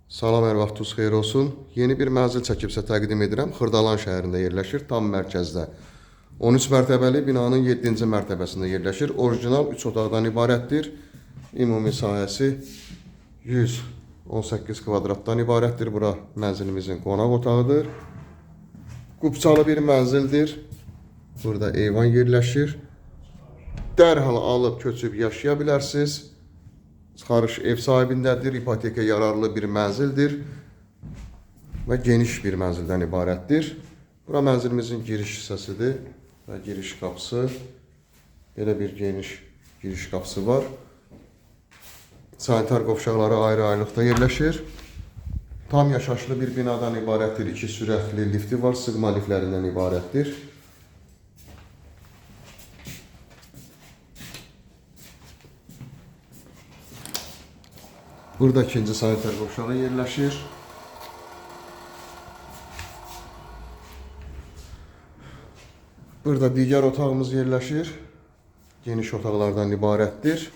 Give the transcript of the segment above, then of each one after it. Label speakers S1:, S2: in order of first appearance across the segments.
S1: Salam, hər vaxtınız xeyir olsun. Yeni bir mənzil çəkibsə təqdim edirəm. Xırdalan şəhərində yerləşir, tam mərkəzdə. 13 mərtəbəli binanın 7-ci mərtəbəsində yerləşir. Orijinal 3 otaqdan ibarətdir. Ümumi sahəsi 118 kvadratdan ibarətdir. Bura mənzilimizin qonaq otağıdır. Qubçalı bir mənzildir. Burada eyvan yerləşir. Dərhal alıb köçüb yaşaya bilərsiniz. Çıxarış ev sahibindədir, ipoteka yararlı bir mənzildir və geniş bir mənzildən ibarətdir. Bura mənzilimizin giriş hissəsidir və giriş qapısı. Belə bir geniş giriş qapısı var. Sanitar qovşaqları ayrı-ayrılıqda yerləşir. Tam yaşayışlı bir binadan ibarətdir. 2 sürətli lifti var, sığma liftlərindən ibarətdir. Burada ikinci sanitar qovşağı yerləşir. Burada digər otağımız yerləşir. Geniş otaqlardan ibarətdir.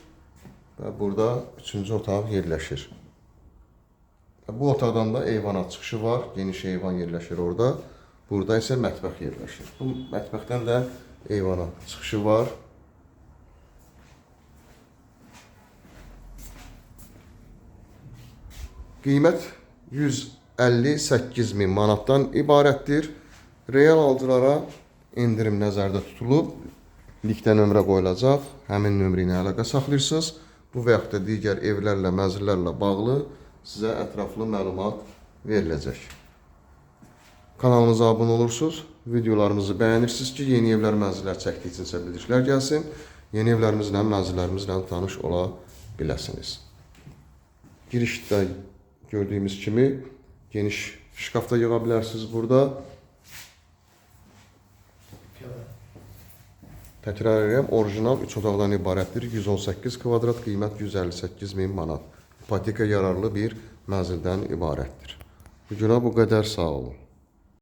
S1: Və burada üçüncü otaq yerləşir. Bu otaqdan da eyvana çıxışı var. Geniş eyvan yerləşir orada. Burada isə mətbəx yerləşir. Bu mətbəxdən də eyvana çıxışı var. Qiymət 158 min manatdan ibarətdir. Real alıcılara indirim nəzərdə tutulub. Linkdə nömrə qoyulacaq. Həmin nömrə ilə əlaqə saxlayırsınız. Bu və yaxud da digər evlərlə, mənzillərlə bağlı sizə ətraflı məlumat veriləcək. Kanalımıza abunə olursunuz. Videolarımızı bəyənirsiniz ki, yeni evlər, mənzillər çəkdikcə bildirişlər gəlsin. Yeni evlərimizlə, mənzillərimizlə tanış ola biləsiniz. Girişdə gördüyümüz kimi geniş şkafda yığa bilərsiniz burada. Təkrar edirəm, orijinal 3 otaqdan ibarətdir. 118 kvadrat, qiymət 158 min manat. İpoteka yararlı bir mənzildən ibarətdir. Bu günə bu qədər, sağ olun.